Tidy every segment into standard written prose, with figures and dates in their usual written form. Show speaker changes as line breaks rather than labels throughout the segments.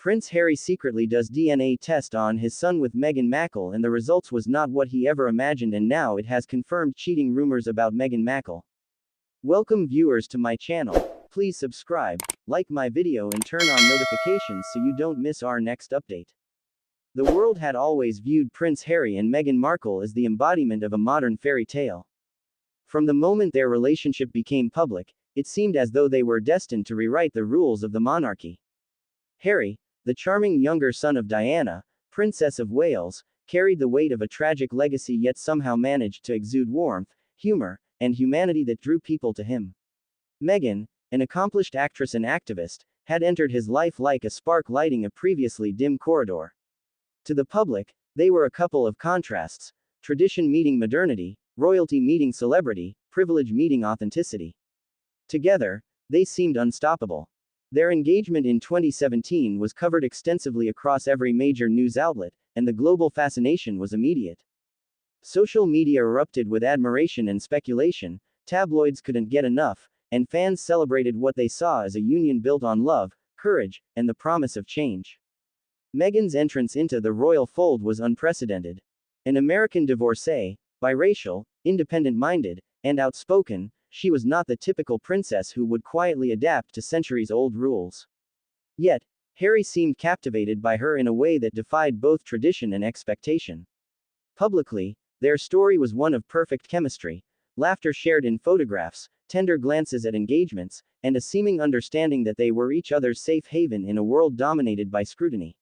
Prince Harry secretly does DNA test on his son with Meghan Markle, and the results was not what he ever imagined, and now it has confirmed cheating rumors about Meghan Markle. Welcome viewers to my channel. Please subscribe, like my video and turn on notifications so you don't miss our next update. The world had always viewed Prince Harry and Meghan Markle as the embodiment of a modern fairy tale. From the moment their relationship became public, it seemed as though they were destined to rewrite the rules of the monarchy. Harry, the charming younger son of Diana, Princess of Wales, carried the weight of a tragic legacy yet somehow managed to exude warmth, humor, and humanity that drew people to him. Meghan, an accomplished actress and activist, had entered his life like a spark lighting a previously dim corridor. To the public, they were a couple of contrasts: tradition meeting modernity, royalty meeting celebrity, privilege meeting authenticity. Together, they seemed unstoppable. Their engagement in 2017 was covered extensively across every major news outlet, and the global fascination was immediate. Social media erupted with admiration and speculation, tabloids couldn't get enough, and fans celebrated what they saw as a union built on love, courage, and the promise of change. Meghan's entrance into the royal fold was unprecedented. An American divorcee, biracial, independent-minded, and outspoken, she was not the typical princess who would quietly adapt to centuries-old rules. Yet, Harry seemed captivated by her in a way that defied both tradition and expectation. Publicly, their story was one of perfect chemistry, laughter shared in photographs, tender glances at engagements, and a seeming understanding that they were each other's safe haven in a world dominated by scrutiny.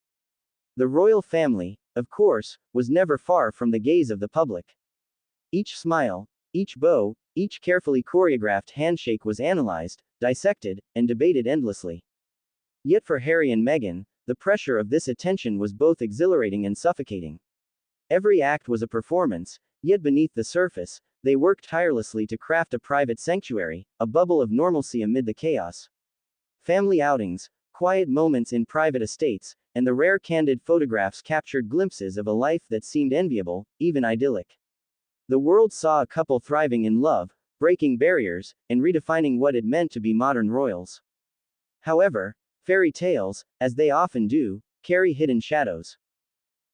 The royal family, of course, was never far from the gaze of the public. Each smile, each bow, each carefully choreographed handshake was analyzed, dissected, and debated endlessly. Yet for Harry and Meghan, the pressure of this attention was both exhilarating and suffocating. Every act was a performance, yet beneath the surface, they worked tirelessly to craft a private sanctuary, a bubble of normalcy amid the chaos. Family outings, quiet moments in private estates, and the rare candid photographs captured glimpses of a life that seemed enviable, even idyllic. The world saw a couple thriving in love, breaking barriers, and redefining what it meant to be modern royals. However, fairy tales, as they often do, carry hidden shadows.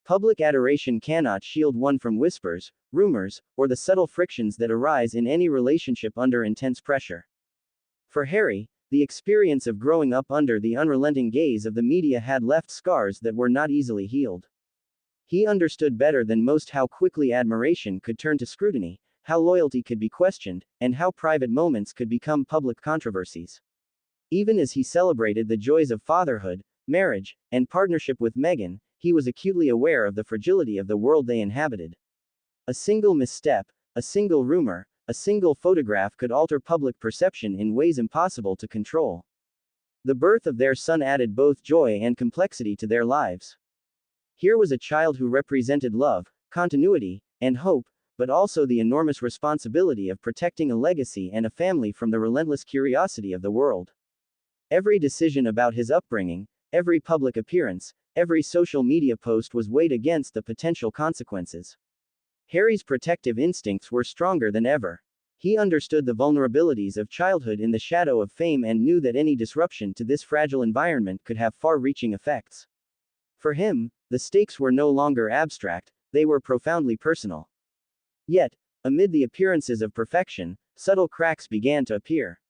Public adoration cannot shield one from whispers, rumors, or the subtle frictions that arise in any relationship under intense pressure. For Harry, the experience of growing up under the unrelenting gaze of the media had left scars that were not easily healed. He understood better than most how quickly admiration could turn to scrutiny, how loyalty could be questioned, and how private moments could become public controversies. Even as he celebrated the joys of fatherhood, marriage, and partnership with Meghan, he was acutely aware of the fragility of the world they inhabited. A single misstep, a single rumor, a single photograph could alter public perception in ways impossible to control. The birth of their son added both joy and complexity to their lives. Here was a child who represented love, continuity, and hope, but also the enormous responsibility of protecting a legacy and a family from the relentless curiosity of the world. Every decision about his upbringing, every public appearance, every social media post was weighed against the potential consequences. Harry's protective instincts were stronger than ever. He understood the vulnerabilities of childhood in the shadow of fame and knew that any disruption to this fragile environment could have far-reaching effects. For him, the stakes were no longer abstract, they were profoundly personal. Yet, amid the appearances of perfection, subtle cracks began to appear.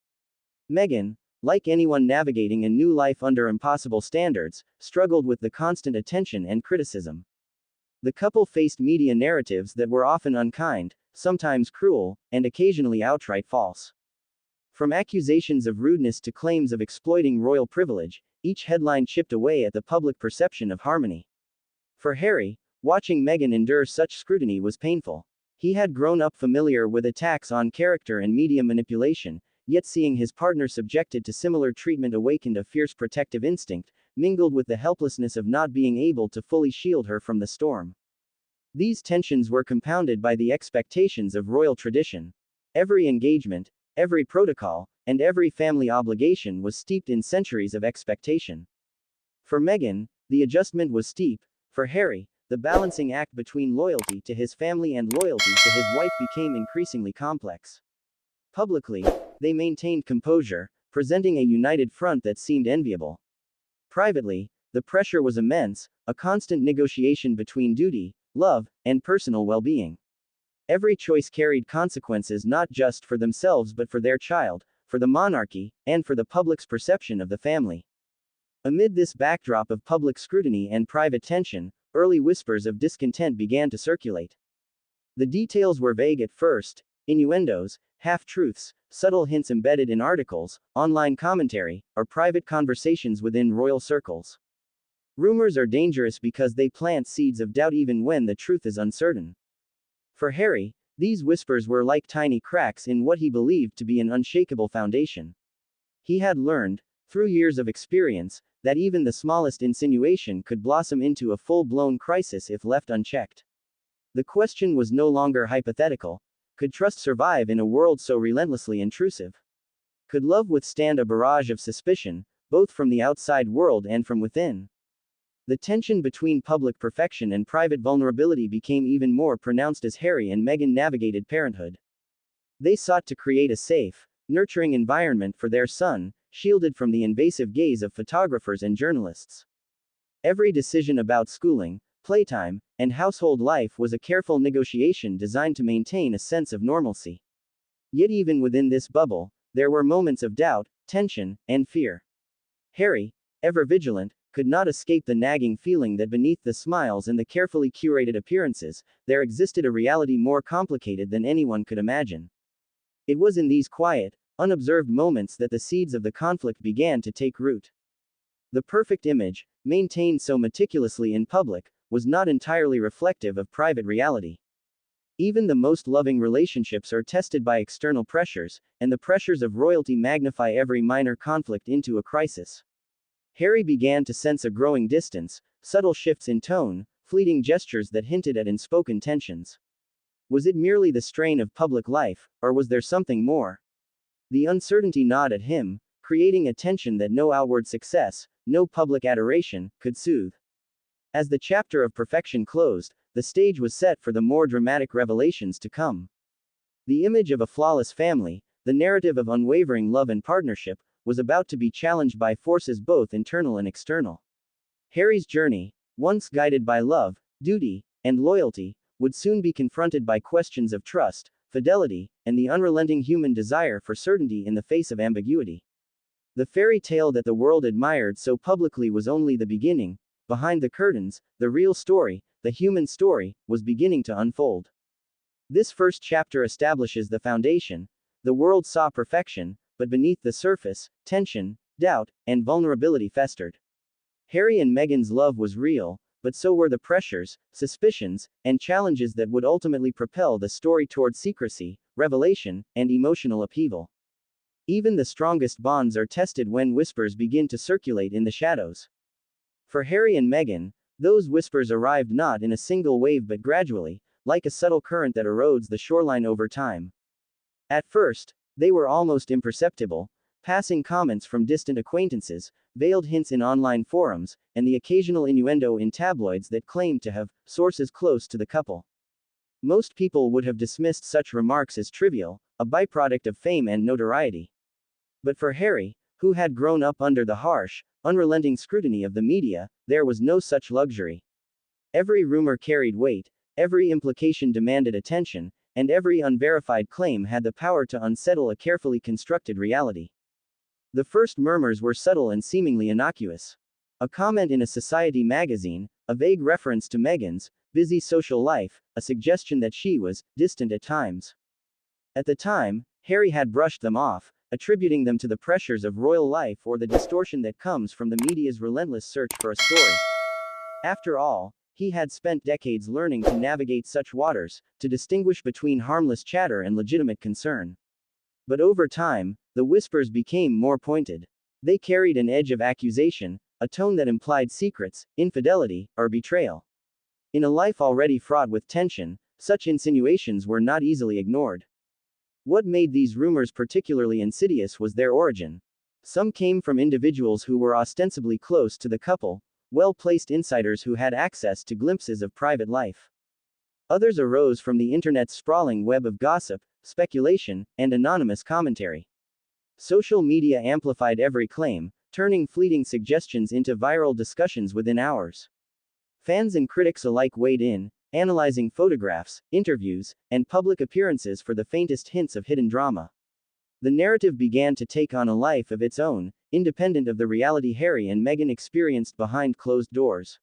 Meghan, like anyone navigating a new life under impossible standards, struggled with the constant attention and criticism. The couple faced media narratives that were often unkind, sometimes cruel, and occasionally outright false. From accusations of rudeness to claims of exploiting royal privilege, each headline chipped away at the public perception of harmony. For Harry, watching Meghan endure such scrutiny was painful. He had grown up familiar with attacks on character and media manipulation, yet seeing his partner subjected to similar treatment awakened a fierce protective instinct, mingled with the helplessness of not being able to fully shield her from the storm. These tensions were compounded by the expectations of royal tradition. Every engagement, every protocol, and every family obligation was steeped in centuries of expectation. For Meghan, the adjustment was steep. For Harry, the balancing act between loyalty to his family and loyalty to his wife became increasingly complex. Publicly, they maintained composure, presenting a united front that seemed enviable. Privately, the pressure was immense, a constant negotiation between duty, love, and personal well-being. Every choice carried consequences not just for themselves but for their child, for the monarchy, and for the public's perception of the family. Amid this backdrop of public scrutiny and private tension, early whispers of discontent began to circulate. The details were vague at first: innuendos, half-truths, subtle hints embedded in articles, online commentary, or private conversations within royal circles. Rumors are dangerous because they plant seeds of doubt even when the truth is uncertain. For Harry, these whispers were like tiny cracks in what he believed to be an unshakable foundation. He had learned, through years of experience, that even the smallest insinuation could blossom into a full-blown crisis if left unchecked. The question was no longer hypothetical: could trust survive in a world so relentlessly intrusive? Could love withstand a barrage of suspicion, both from the outside world and from within? The tension between public perfection and private vulnerability became even more pronounced as Harry and Meghan navigated parenthood. They sought to create a safe, nurturing environment for their son, shielded from the invasive gaze of photographers and journalists. Every decision about schooling, playtime, and household life was a careful negotiation designed to maintain a sense of normalcy. Yet even within this bubble, there were moments of doubt, tension, and fear. Harry, ever vigilant, could not escape the nagging feeling that beneath the smiles and the carefully curated appearances, there existed a reality more complicated than anyone could imagine. It was in these quiet, unobserved moments that the seeds of the conflict began to take root. The perfect image, maintained so meticulously in public, was not entirely reflective of private reality. Even the most loving relationships are tested by external pressures, and the pressures of royalty magnify every minor conflict into a crisis. Harry began to sense a growing distance, subtle shifts in tone, fleeting gestures that hinted at unspoken tensions. Was it merely the strain of public life, or was there something more? The uncertainty gnawed at him, creating a tension that no outward success, no public adoration, could soothe. As the chapter of perfection closed, the stage was set for the more dramatic revelations to come. The image of a flawless family, the narrative of unwavering love and partnership, was about to be challenged by forces both internal and external. Harry's journey, once guided by love, duty, and loyalty, would soon be confronted by questions of trust, fidelity, and the unrelenting human desire for certainty in the face of ambiguity. The fairy tale that the world admired so publicly was only the beginning. Behind the curtains, the real story, the human story, was beginning to unfold. This first chapter establishes the foundation. The world saw perfection, but beneath the surface, tension, doubt, and vulnerability festered. Harry and Meghan's love was real, but so were the pressures, suspicions, and challenges that would ultimately propel the story toward secrecy, revelation, and emotional upheaval. Even the strongest bonds are tested when whispers begin to circulate in the shadows. For Harry and Meghan, those whispers arrived not in a single wave but gradually, like a subtle current that erodes the shoreline over time. At first, they were almost imperceptible, passing comments from distant acquaintances, veiled hints in online forums, and the occasional innuendo in tabloids that claimed to have sources close to the couple. Most people would have dismissed such remarks as trivial, a byproduct of fame and notoriety. But for Harry, who had grown up under the harsh, unrelenting scrutiny of the media, there was no such luxury. Every rumor carried weight, every implication demanded attention, and every unverified claim had the power to unsettle a carefully constructed reality. The first murmurs were subtle and seemingly innocuous. A comment in a society magazine, a vague reference to Meghan's busy social life, a suggestion that she was distant at times. At the time, Harry had brushed them off, attributing them to the pressures of royal life or the distortion that comes from the media's relentless search for a story. After all, he had spent decades learning to navigate such waters, to distinguish between harmless chatter and legitimate concern. But over time, the whispers became more pointed. They carried an edge of accusation, a tone that implied secrets, infidelity, or betrayal. In a life already fraught with tension, such insinuations were not easily ignored. What made these rumors particularly insidious was their origin. Some came from individuals who were ostensibly close to the couple, well-placed insiders who had access to glimpses of private life. Others arose from the internet's sprawling web of gossip, speculation, and anonymous commentary. Social media amplified every claim, turning fleeting suggestions into viral discussions within hours. Fans and critics alike weighed in, analyzing photographs, interviews, and public appearances for the faintest hints of hidden drama. The narrative began to take on a life of its own, independent of the reality Harry and Meghan experienced behind closed doors.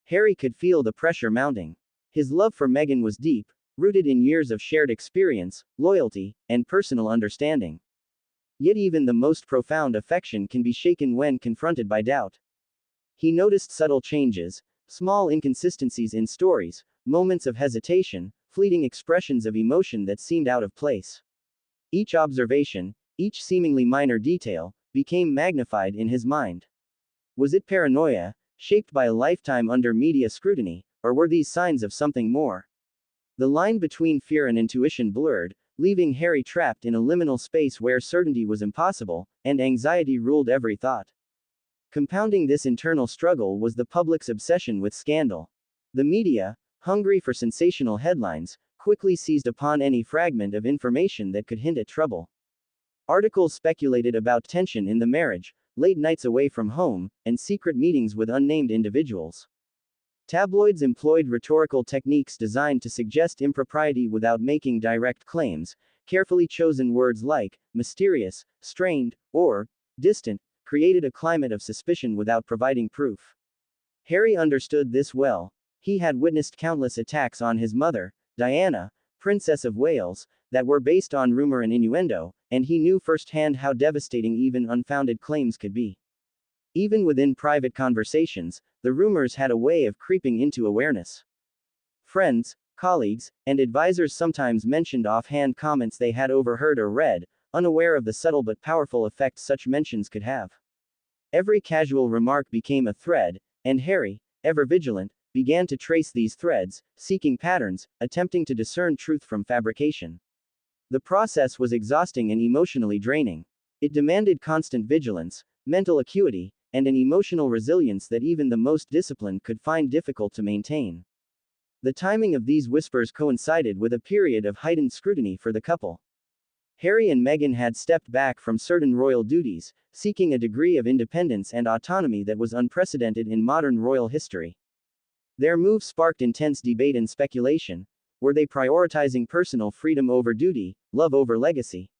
Harry could feel the pressure mounting. His love for Meghan was deep, rooted in years of shared experience, loyalty, and personal understanding. Yet even the most profound affection can be shaken when confronted by doubt. He noticed subtle changes, small inconsistencies in stories, moments of hesitation, fleeting expressions of emotion that seemed out of place. Each observation, each seemingly minor detail, became magnified in his mind. Was it paranoia, shaped by a lifetime under media scrutiny, or were these signs of something more? The line between fear and intuition blurred, leaving Harry trapped in a liminal space where certainty was impossible, and anxiety ruled every thought. Compounding this internal struggle was the public's obsession with scandal. The media, hungry for sensational headlines, quickly seized upon any fragment of information that could hint at trouble. Articles speculated about tension in the marriage, late nights away from home, and secret meetings with unnamed individuals. Tabloids employed rhetorical techniques designed to suggest impropriety without making direct claims. Carefully chosen words like mysterious, strained, or distant created a climate of suspicion without providing proof. Harry understood this well. He had witnessed countless attacks on his mother, Diana, Princess of Wales, that were based on rumor and innuendo, and he knew firsthand how devastating even unfounded claims could be. Even within private conversations, the rumors had a way of creeping into awareness. Friends, colleagues, and advisors sometimes mentioned offhand comments they had overheard or read, unaware of the subtle but powerful effect such mentions could have. Every casual remark became a thread, and Harry, ever vigilant, began to trace these threads, seeking patterns, attempting to discern truth from fabrication. The process was exhausting and emotionally draining. It demanded constant vigilance, mental acuity, and an emotional resilience that even the most disciplined could find difficult to maintain. The timing of these whispers coincided with a period of heightened scrutiny for the couple. Harry and Meghan had stepped back from certain royal duties, seeking a degree of independence and autonomy that was unprecedented in modern royal history. Their move sparked intense debate and speculation. Were they prioritizing personal freedom over duty, love over legacy?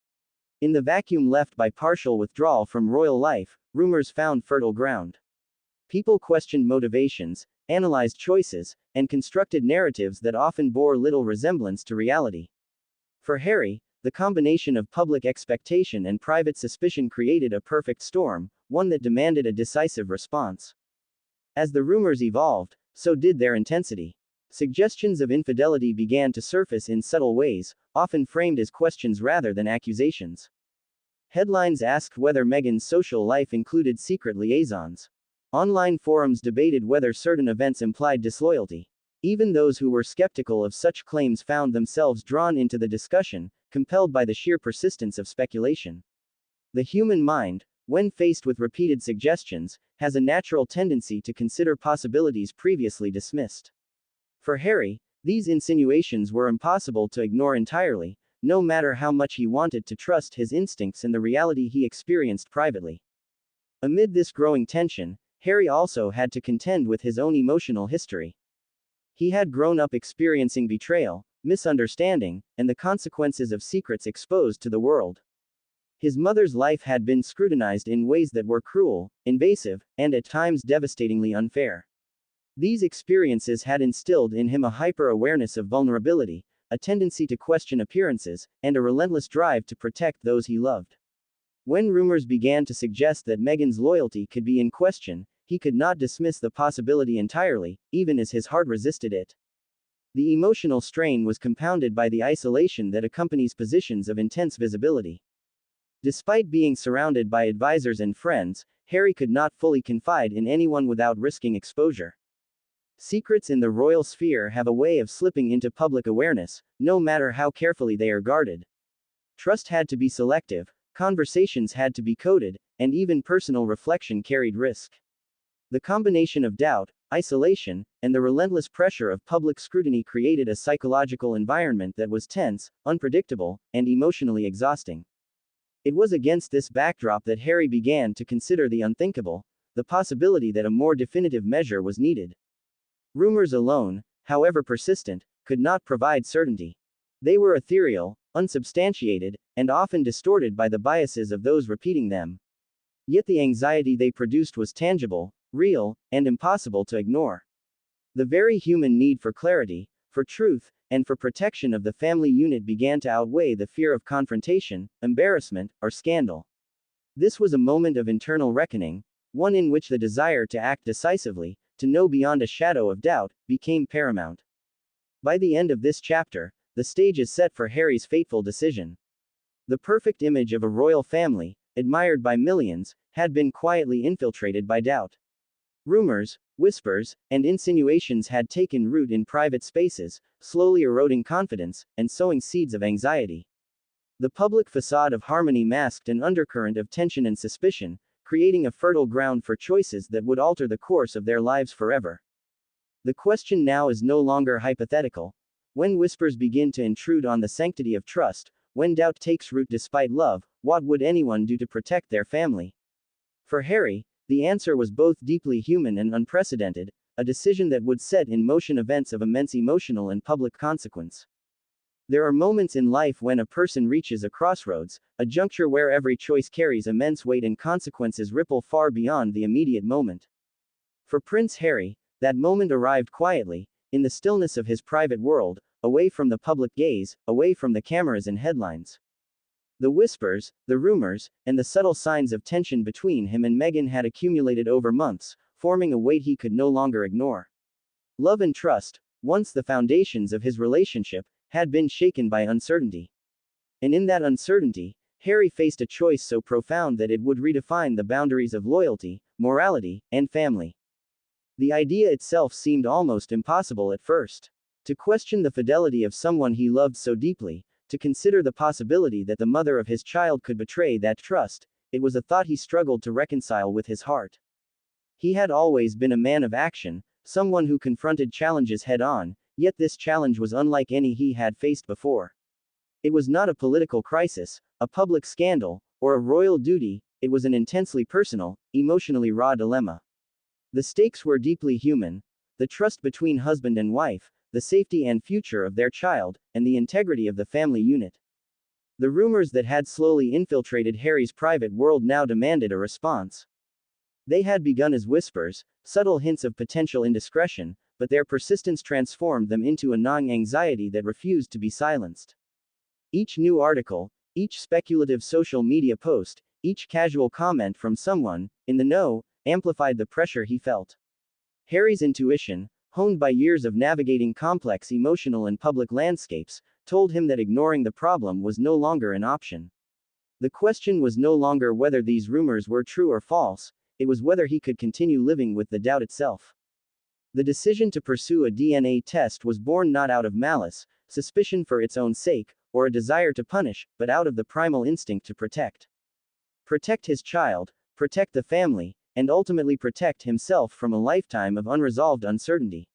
In the vacuum left by partial withdrawal from royal life, rumors found fertile ground. People questioned motivations, analyzed choices, and constructed narratives that often bore little resemblance to reality. For Harry, the combination of public expectation and private suspicion created a perfect storm, one that demanded a decisive response. As the rumors evolved, so did their intensity. Suggestions of infidelity began to surface in subtle ways, often framed as questions rather than accusations. Headlines asked whether Meghan's social life included secret liaisons. Online forums debated whether certain events implied disloyalty. Even those who were skeptical of such claims found themselves drawn into the discussion, compelled by the sheer persistence of speculation. The human mind, when faced with repeated suggestions, has a natural tendency to consider possibilities previously dismissed. For Harry, these insinuations were impossible to ignore entirely, no matter how much he wanted to trust his instincts and the reality he experienced privately. Amid this growing tension, Harry also had to contend with his own emotional history. He had grown up experiencing betrayal, misunderstanding, and the consequences of secrets exposed to the world. His mother's life had been scrutinized in ways that were cruel, invasive, and at times devastatingly unfair. These experiences had instilled in him a hyper-awareness of vulnerability, a tendency to question appearances, and a relentless drive to protect those he loved. When rumors began to suggest that Meghan's loyalty could be in question, he could not dismiss the possibility entirely, even as his heart resisted it. The emotional strain was compounded by the isolation that accompanies positions of intense visibility. Despite being surrounded by advisors and friends, Harry could not fully confide in anyone without risking exposure. Secrets in the royal sphere have a way of slipping into public awareness, no matter how carefully they are guarded. Trust had to be selective, conversations had to be coded, and even personal reflection carried risk. The combination of doubt, isolation, and the relentless pressure of public scrutiny created a psychological environment that was tense, unpredictable, and emotionally exhausting. It was against this backdrop that Harry began to consider the unthinkable, the possibility that a more definitive measure was needed. Rumors alone, however persistent, could not provide certainty. They were ethereal, unsubstantiated, and often distorted by the biases of those repeating them. Yet the anxiety they produced was tangible, real, and impossible to ignore. The very human need for clarity, for truth, and for protection of the family unit began to outweigh the fear of confrontation, embarrassment, or scandal. This was a moment of internal reckoning, one in which the desire to act decisively, to know beyond a shadow of doubt, became paramount. By the end of this chapter, the stage is set for Harry's fateful decision. The perfect image of a royal family, admired by millions, had been quietly infiltrated by doubt. Rumors, whispers, and insinuations had taken root in private spaces, slowly eroding confidence, and sowing seeds of anxiety. The public facade of harmony masked an undercurrent of tension and suspicion, creating a fertile ground for choices that would alter the course of their lives forever. The question now is no longer hypothetical. When whispers begin to intrude on the sanctity of trust, when doubt takes root despite love, what would anyone do to protect their family? For Harry, the answer was both deeply human and unprecedented, a decision that would set in motion events of immense emotional and public consequence. There are moments in life when a person reaches a crossroads, a juncture where every choice carries immense weight and consequences ripple far beyond the immediate moment. For Prince Harry, that moment arrived quietly, in the stillness of his private world, away from the public gaze, away from the cameras and headlines. The whispers, the rumors, and the subtle signs of tension between him and Meghan had accumulated over months, forming a weight he could no longer ignore. Love and trust, once the foundations of his relationship, had been shaken by uncertainty. And in that uncertainty, Harry faced a choice so profound that it would redefine the boundaries of loyalty, morality, and family. The idea itself seemed almost impossible at first. To question the fidelity of someone he loved so deeply, to consider the possibility that the mother of his child could betray that trust, it was a thought he struggled to reconcile with his heart. He had always been a man of action, someone who confronted challenges head-on, yet this challenge was unlike any he had faced before. It was not a political crisis, a public scandal, or a royal duty, it was an intensely personal, emotionally raw dilemma. The stakes were deeply human: the trust between husband and wife, the safety and future of their child, and the integrity of the family unit. The rumors that had slowly infiltrated Harry's private world now demanded a response. They had begun as whispers, subtle hints of potential indiscretion, but their persistence transformed them into a gnawing anxiety that refused to be silenced. Each new article, each speculative social media post, each casual comment from someone in the know, amplified the pressure he felt. Harry's intuition, honed by years of navigating complex emotional and public landscapes, told him that ignoring the problem was no longer an option. The question was no longer whether these rumors were true or false, it was whether he could continue living with the doubt itself. The decision to pursue a DNA test was born not out of malice, suspicion for its own sake, or a desire to punish, but out of the primal instinct to protect. Protect his child, protect the family, and ultimately protect himself from a lifetime of unresolved uncertainty.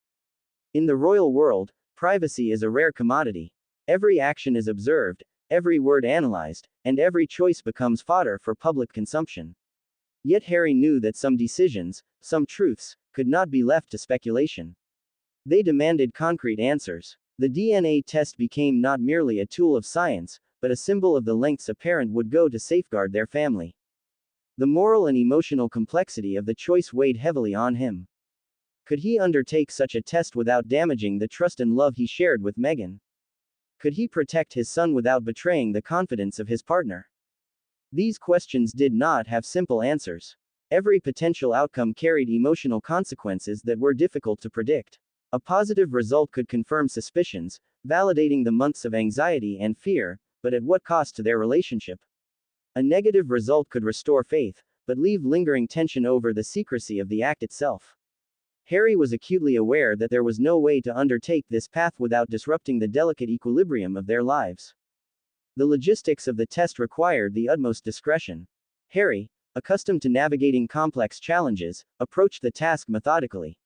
In the royal world, privacy is a rare commodity. Every action is observed, every word analyzed, and every choice becomes fodder for public consumption. Yet Harry knew that some decisions, some truths, could not be left to speculation. They demanded concrete answers. The DNA test became not merely a tool of science, but a symbol of the lengths a parent would go to safeguard their family. The moral and emotional complexity of the choice weighed heavily on him. Could he undertake such a test without damaging the trust and love he shared with Meghan? Could he protect his son without betraying the confidence of his partner? These questions did not have simple answers. Every potential outcome carried emotional consequences that were difficult to predict. A positive result could confirm suspicions, validating the months of anxiety and fear, but at what cost to their relationship? A negative result could restore faith, but leave lingering tension over the secrecy of the act itself. Harry was acutely aware that there was no way to undertake this path without disrupting the delicate equilibrium of their lives. The logistics of the test required the utmost discretion. Harry, accustomed to navigating complex challenges, approached the task methodically.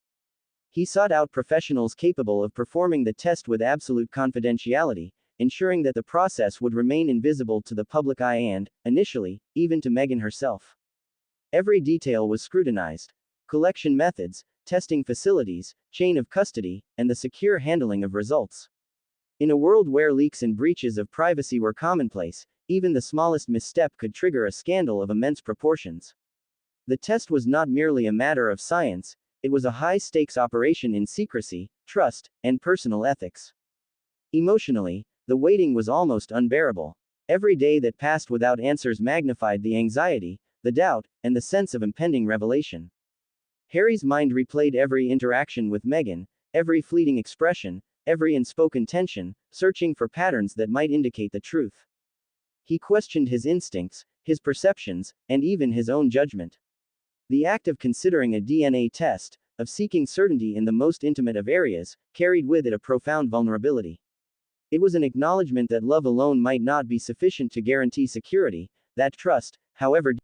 He sought out professionals capable of performing the test with absolute confidentiality, ensuring that the process would remain invisible to the public eye and, initially, even to Meghan herself. Every detail was scrutinized. Collection methods, testing facilities, chain of custody, and the secure handling of results. In a world where leaks and breaches of privacy were commonplace, even the smallest misstep could trigger a scandal of immense proportions. The test was not merely a matter of science, it was a high-stakes operation in secrecy, trust, and personal ethics. Emotionally, the waiting was almost unbearable. Every day that passed without answers magnified the anxiety, the doubt, and the sense of impending revelation. Harry's mind replayed every interaction with Meghan, every fleeting expression, every unspoken tension, searching for patterns that might indicate the truth. He questioned his instincts, his perceptions, and even his own judgment. The act of considering a DNA test, of seeking certainty in the most intimate of areas, carried with it a profound vulnerability. It was an acknowledgement that love alone might not be sufficient to guarantee security, that trust, however